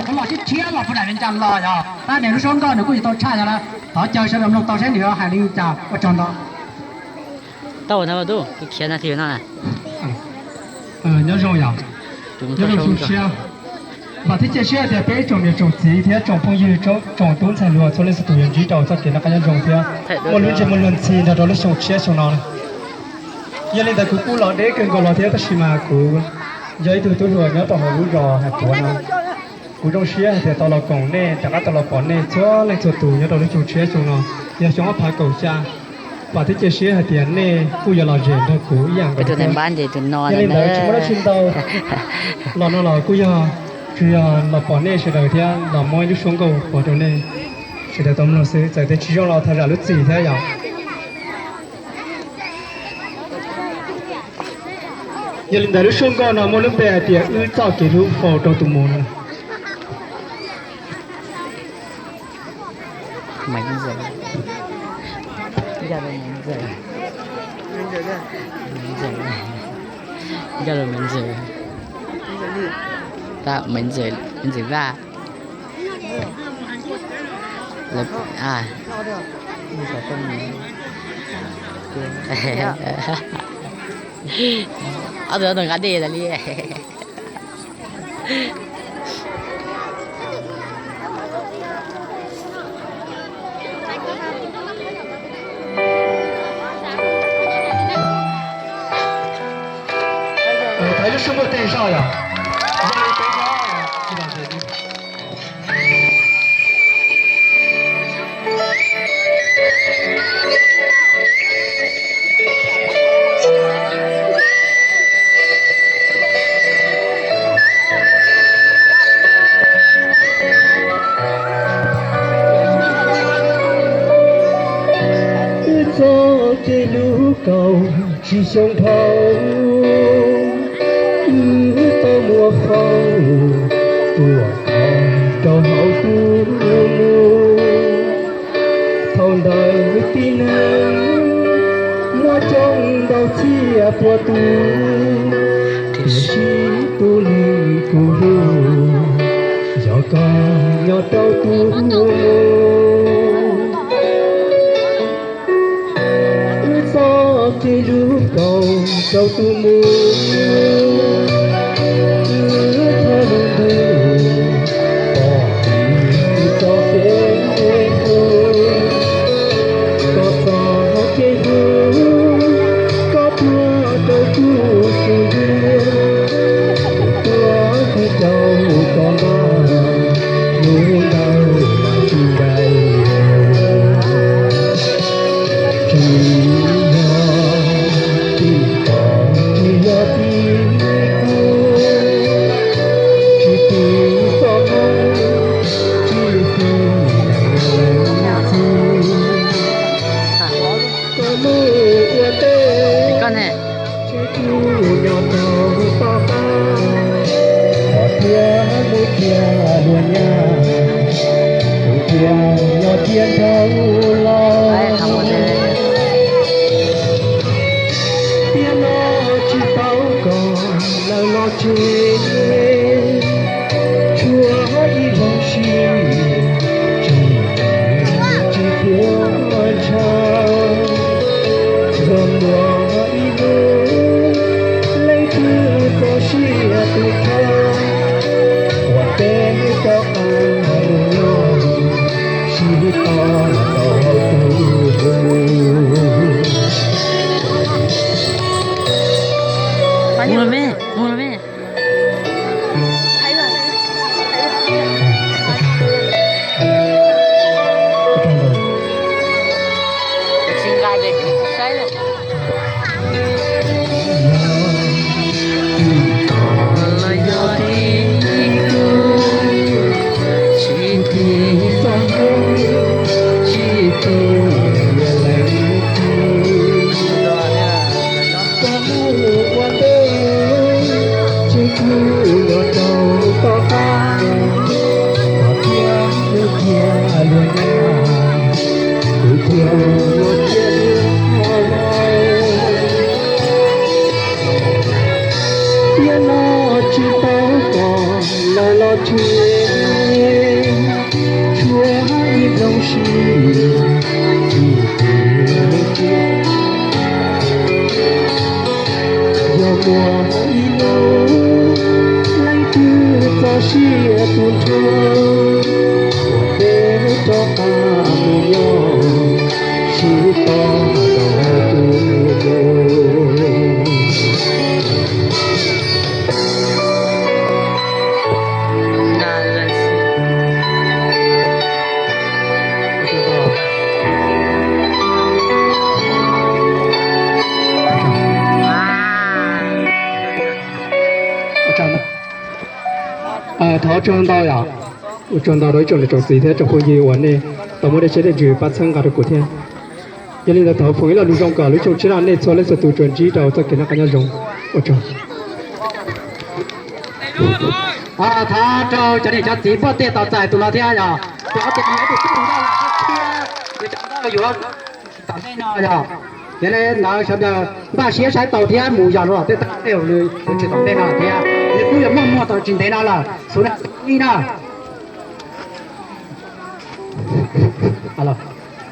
có lo chết chia lo phụ đại nhân chăm lo rồi ta để nó sống con nó cũng chỉ tao cha cho nó tao chơi sẽ làm lúc tao sẽ nữa hai linh chào ở trong đó tao nào đâu cái kia là thế nào này nhớ rồi nhở nhớ rồi xuống chia và thế chia chia thì bé trồng thì trồng gì thế trồng phong như trồng tốn thành lúa cho nên sự tụi nhân chỉ đầu cho cái nó phải trồng thế một lần gì đó là trồng chia trồng nào giờ nên tại cú lọ đấy cần gọi lọ thế ta mà cú giờ từ tôi rồi nhớ tao hồi lúa rò hạt của nó cú trong xía thì tao là còn nè chẳng lẽ tao là còn nè cho lên cho tụi nhớ tao lấy trồng xía trồng nó giờ chúng nó phải cầu cha và thế chia xía hạt tiền nè cú giờ là rèn thôi cú dạng cái tụi thằng bán thì tụi non nên là chúng nó chuyên tao lọ nó là cú giờ thì là còn nè sẽ đời thế là mỗi lúc xuống cầu bỏ chỗ nè sẽ đời tao nó sẽ tại thế chỉ trong là thay ra lúc gì thế vậy giờ linh đại lúc xuống con nó mỗi lúc bé thì ư cho cái lúc phò trong tụi mồ này mấy giờ giờ là mấy giờ giờ là mấy giờ ta mấy giờ ra là à bây giờ con ở đó đừng có đi là đi thấy nó sắp một tên sao vậy? Cho cái lũ cầu chỉ sông thâu tao mua phong tua con trâu hậu tu thôn đời tin mua trong đầu chia bùa tu thì chỉ tu linh cu lu do con nhỏ trâu tu chỉ lúc cầu trâu tu mua thơ lung thu bỏ đi cho phê có gió cây hương có mưa trâu tu sương có khi trâu còn ba nuôi đau chung đầy lo chuyện chúa hãy dòng xin do mùa hãy lâu lấy tư cho xia tuôn trôi để cho ta mù nhau chỉ có đầu tu thọ trông đau ya, trông đau đối trông là trông gì thế trông không gì vấn đề, tao muốn để chế định chữ bắt sang cả được của thiên, cho nên là thọ phụng là lúc trông cả lúc trông chỉ là nên cho lên sự tu chuẩn chỉ đầu cho cái nó cái nhau dùng, trông. Thọ trông cho nên cho chỉ bắt tiền tao giải tụi nó thế ya, cho tiền này thì không đau là kia, trông đau rồi, tao đây nào ya. Thế nên là sao giờ ba xía sai tàu thì mù giờ rồi, thế ta đều lười chỉ tàu đây nào thì thì cứ là mong tàu chỉ thế nào là số này đi nào. Alo.